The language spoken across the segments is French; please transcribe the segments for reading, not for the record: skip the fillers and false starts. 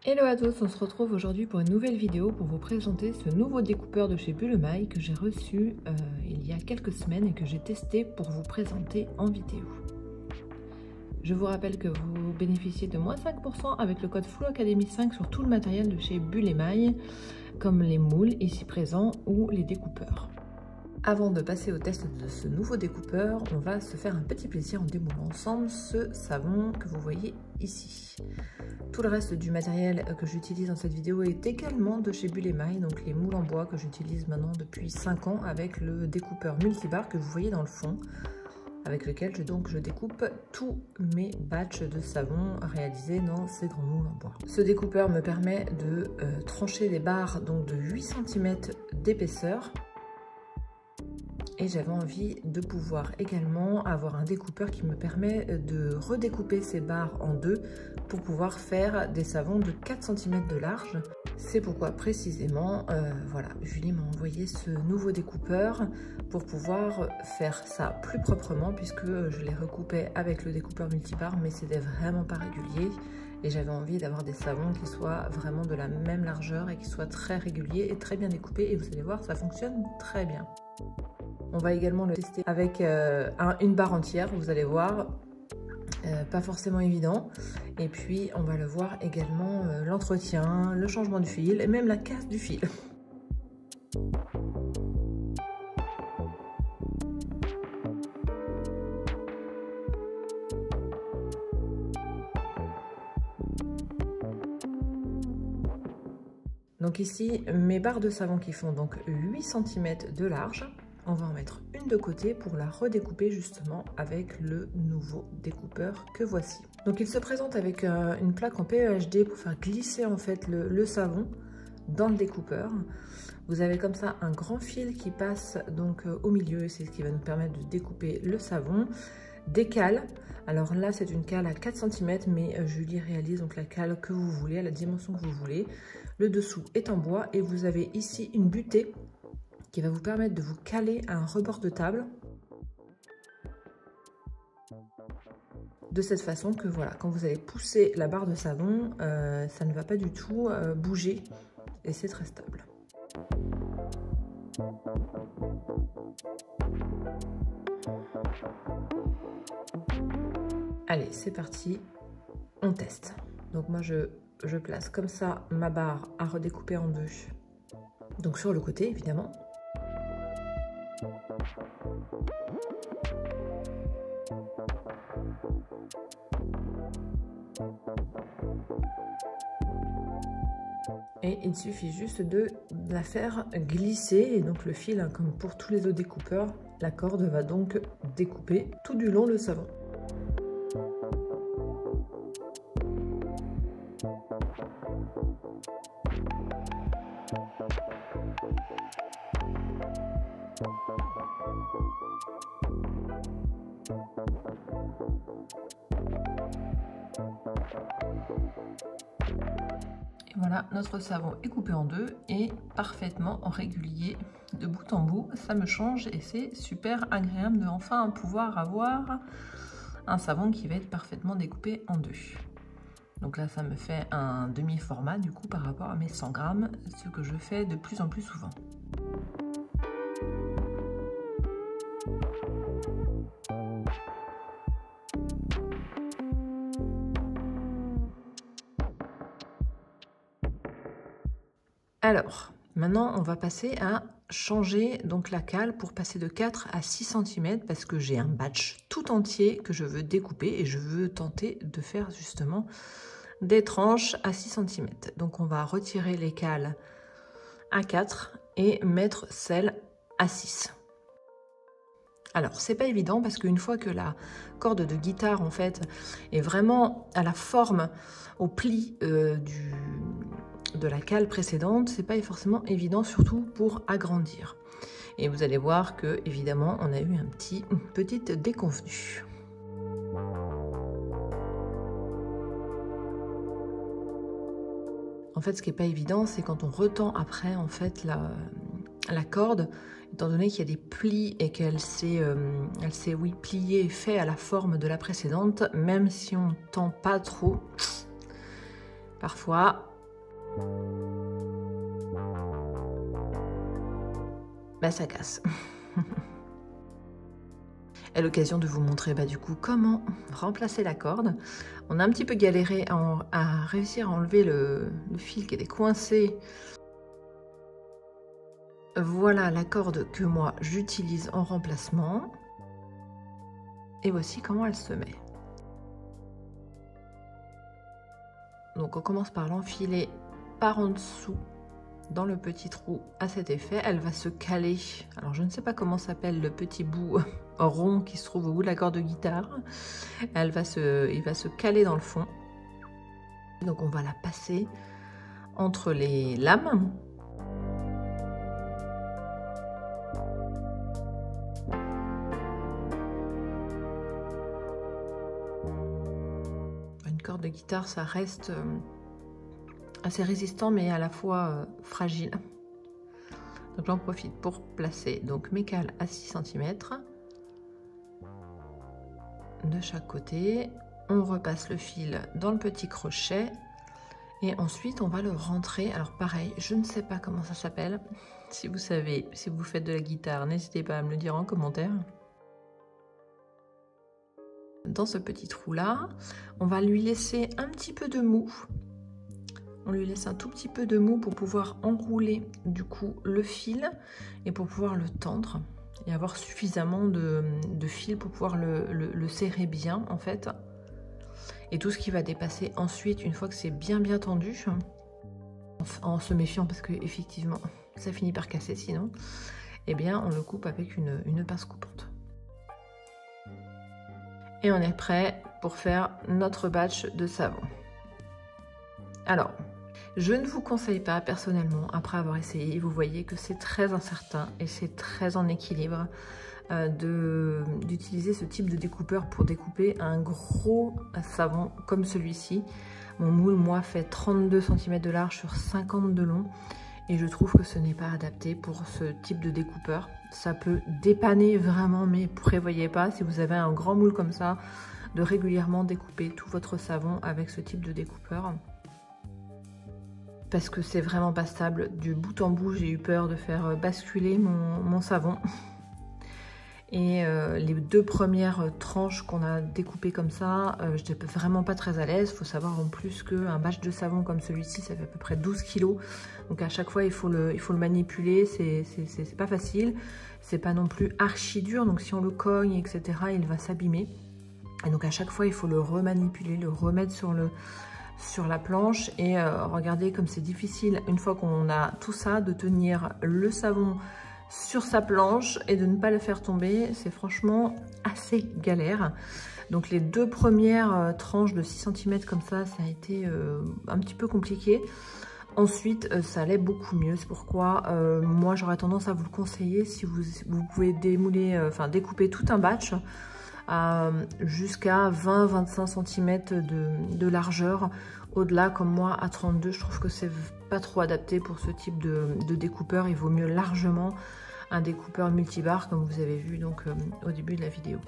Hello à tous, on se retrouve aujourd'hui pour une nouvelle vidéo pour vous présenter ce nouveau découpeur de chez Bulle Emaille que j'ai reçu il y a quelques semaines et que j'ai testé pour vous présenter en vidéo. Je vous rappelle que vous bénéficiez de moins 5% avec le code FLOAcademy5 sur tout le matériel de chez Bulle Emaille, comme les moules ici présents ou les découpeurs. Avant de passer au test de ce nouveau découpeur, on va se faire un petit plaisir en démoulant ensemble ce savon que vous voyez ici. Tout le reste du matériel que j'utilise dans cette vidéo est également de chez Bulle Emaille, donc les moules en bois que j'utilise maintenant depuis 5 ans avec le découpeur multibarre que vous voyez dans le fond, avec lequel je découpe tous mes batchs de savon réalisés dans ces grands moules en bois. Ce découpeur me permet de trancher les barres donc de 8 cm d'épaisseur. Et j'avais envie de pouvoir également avoir un découpeur qui me permet de redécouper ces barres en deux pour pouvoir faire des savons de 4 cm de large. C'est pourquoi précisément, voilà, Julie m'a envoyé ce nouveau découpeur pour pouvoir faire ça plus proprement puisque je les recoupais avec le découpeur multibarre, mais c'était vraiment pas régulier. Et j'avais envie d'avoir des savons qui soient vraiment de la même largeur et qui soient très réguliers et très bien découpés. Et vous allez voir, ça fonctionne très bien. On va également le tester avec une barre entière, vous allez voir, pas forcément évident. Et puis on va le voir également l'entretien, le changement du fil et même la casse du fil. Donc ici, mes barres de savon qui font donc 8 cm de large. On va en mettre une de côté pour la redécouper justement avec le nouveau découpeur que voici. Donc il se présente avec une plaque en PEHD pour faire glisser en fait le savon dans le découpeur. Vous avez comme ça un grand fil qui passe donc au milieu, c'est ce qui va nous permettre de découper le savon. Des cales, alors là c'est une cale à 4 cm mais Julie réalise donc la cale que vous voulez, à la dimension que vous voulez. Le dessous est en bois et vous avez ici une butée qui va vous permettre de vous caler à un rebord de table de cette façon que voilà, quand vous allez pousser la barre de savon, ça ne va pas du tout bouger et c'est très stable. Allez, c'est parti, on teste. Donc moi je place comme ça ma barre à redécouper en deux, donc sur le côté évidemment. Et il suffit juste de la faire glisser et donc le fil, hein, comme pour tous les autres découpeurs, la corde va donc découper tout du long le savon. Et voilà, notre savon est coupé en deux et parfaitement régulier de bout en bout. Ça me change et c'est super agréable de enfin pouvoir avoir un savon qui va être parfaitement découpé en deux. Donc là, ça me fait un demi-format du coup par rapport à mes 100 grammes, ce que je fais de plus en plus souvent. Alors, maintenant, on va passer à changer donc la cale pour passer de 4 à 6 cm parce que j'ai un batch tout entier que je veux découper et je veux tenter de faire justement des tranches à 6 cm. Donc, on va retirer les cales à 4 et mettre celles à 6. Alors, c'est pas évident parce qu'une fois que la corde de guitare en fait est vraiment à la forme, au pli de la cale précédente, c'est pas forcément évident, surtout pour agrandir. Et vous allez voir que évidemment on a eu une petite déconvenue. En fait, ce qui est pas évident, c'est quand on retend après en fait la corde, étant donné qu'il y a des plis et qu'elle s'est oui, pliée et fait à la forme de la précédente, même si on tend pas trop, parfois Bah ça casse. Et l'occasion de vous montrer du coup comment remplacer la corde. On a un petit peu galéré à réussir à enlever le fil qui était coincé. Voilà la corde que moi j'utilise en remplacement. Et voici comment elle se met. Donc on commence par l'enfiler par en dessous dans le petit trou à cet effet. Elle va se caler. Alors je ne sais pas comment s'appelle le petit bout rond qui se trouve au bout de la corde de guitare. Il va se caler dans le fond. Donc on va la passer entre les lames. Une corde de guitare, ça reste assez résistant mais à la fois fragile. Donc j'en profite pour placer donc mes cales à 6 cm de chaque côté. On repasse le fil dans le petit crochet et ensuite on va le rentrer. Alors pareil, je ne sais pas comment ça s'appelle. Si vous savez, si vous faites de la guitare, n'hésitez pas à me le dire en commentaire. Dans ce petit trou là, on va lui laisser un petit peu de mou. On lui laisse un tout petit peu de mou pour pouvoir enrouler du coup le fil et pour pouvoir le tendre et avoir suffisamment de fil pour pouvoir le serrer bien en fait. Et tout ce qui va dépasser ensuite, une fois que c'est bien tendu, en se méfiant parce que effectivement ça finit par casser sinon, eh bien on le coupe avec une pince coupante. Et on est prêt pour faire notre batch de savon. Alors, je ne vous conseille pas personnellement, après avoir essayé, vous voyez que c'est très incertain et c'est très en équilibre d'utiliser ce type de découpeur pour découper un gros savon comme celui-ci. Mon moule, moi, fait 32 cm de large sur 50 de long et je trouve que ce n'est pas adapté pour ce type de découpeur. Ça peut dépanner vraiment, mais prévoyez pas, si vous avez un grand moule comme ça, de régulièrement découper tout votre savon avec ce type de découpeur. Parce que c'est vraiment pas stable. Du bout en bout, j'ai eu peur de faire basculer mon savon. Et les 2 premières tranches qu'on a découpées comme ça, je n'étais vraiment pas très à l'aise. Il faut savoir en plus qu'un batch de savon comme celui-ci, ça fait à peu près 12 kg. Donc à chaque fois, il faut le manipuler. C'est pas facile. C'est pas non plus archi dur. Donc si on le cogne, etc., il va s'abîmer. Et donc à chaque fois, il faut le remanipuler, le remettre sur la planche. Et regardez comme c'est difficile, une fois qu'on a tout ça, de tenir le savon sur sa planche et de ne pas le faire tomber. C'est franchement assez galère. Donc les 2 premières tranches de 6 cm comme ça a été un petit peu compliqué. Ensuite, ça allait beaucoup mieux. C'est pourquoi moi j'aurais tendance à vous le conseiller si vous pouvez découper tout un batch jusqu'à 20-25 cm de largeur. Au-delà, comme moi, à 32, je trouve que c'est pas trop adapté pour ce type de découpeur. Il vaut mieux largement un découpeur multibarre, comme vous avez vu donc au début de la vidéo.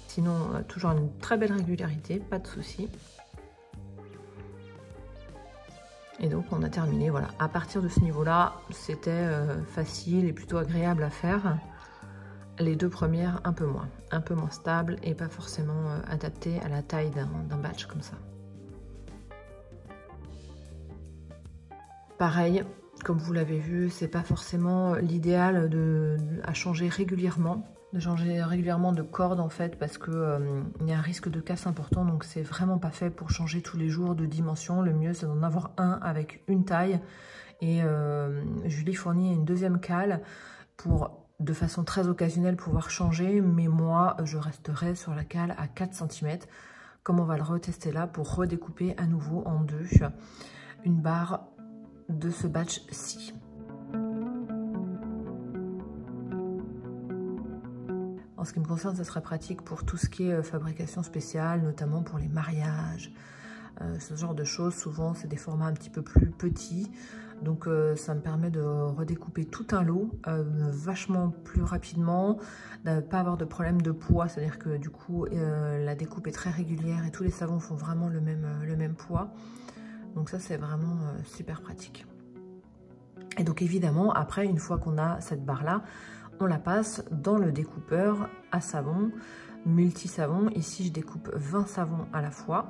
Sinon, toujours une très belle régularité, pas de souci. Et donc, on a terminé. Voilà. À partir de ce niveau-là, c'était facile et plutôt agréable à faire. Les 2 premières, un peu moins stable et pas forcément adapté à la taille d'un batch comme ça. Pareil, comme vous l'avez vu, c'est pas forcément l'idéal à changer régulièrement. De changer régulièrement de corde en fait, parce que il y a un risque de casse important, donc c'est vraiment pas fait pour changer tous les jours de dimension. Le mieux c'est d'en avoir un avec une taille. Et Julie fournit une 2e cale pour, de façon très occasionnelle, pouvoir changer, mais moi je resterai sur la cale à 4 cm, comme on va le retester là, pour redécouper à nouveau en 2 une barre de ce batch-ci. En ce qui me concerne, ça sera pratique pour tout ce qui est fabrication spéciale, notamment pour les mariages, ce genre de choses. Souvent, c'est des formats un petit peu plus petits. Donc, ça me permet de redécouper tout un lot vachement plus rapidement, de ne pas avoir de problème de poids. C'est-à-dire que du coup, la découpe est très régulière et tous les savons font vraiment le même poids. Donc ça c'est vraiment super pratique. Et donc évidemment après, une fois qu'on a cette barre là, on la passe dans le découpeur à savon, multi-savon. Ici je découpe 20 savons à la fois.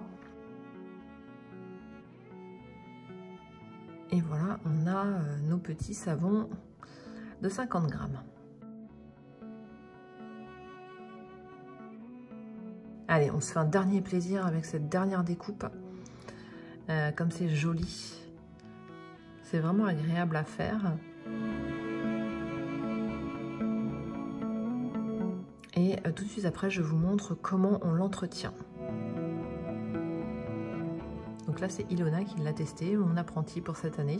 Et voilà, on a nos petits savons de 50 grammes. Allez, on se fait un dernier plaisir avec cette dernière découpe. Comme c'est joli. C'est vraiment agréable à faire. Et tout de suite après, je vous montre comment on l'entretient. Donc là, c'est Ilona qui l'a testé, mon apprenti pour cette année.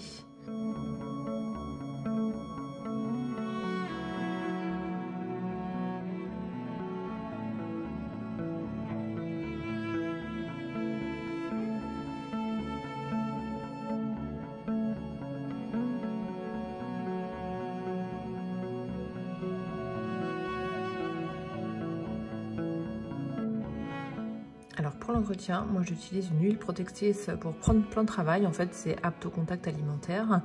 Alors pour l'entretien, moi j'utilise une huile protectrice pour prendre plein de travail. En fait, c'est apte au contact alimentaire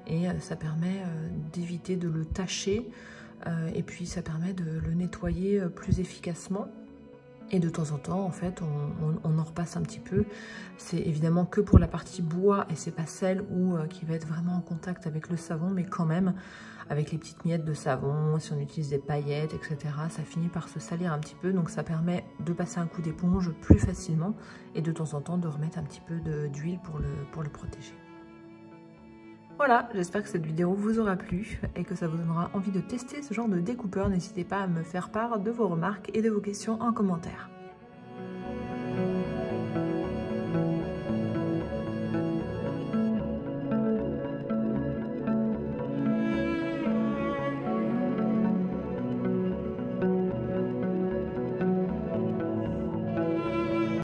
et ça permet d'éviter de le tacher et puis ça permet de le nettoyer plus efficacement. Et de temps en temps, en fait, on en repasse un petit peu. C'est évidemment que pour la partie bois et c'est pas celle qui va être vraiment en contact avec le savon, mais quand même, avec les petites miettes de savon, si on utilise des paillettes, etc., ça finit par se salir un petit peu. Donc ça permet de passer un coup d'éponge plus facilement et de temps en temps de remettre un petit peu d'huile pour le protéger. Voilà, j'espère que cette vidéo vous aura plu et que ça vous donnera envie de tester ce genre de découpeur. N'hésitez pas à me faire part de vos remarques et de vos questions en commentaire.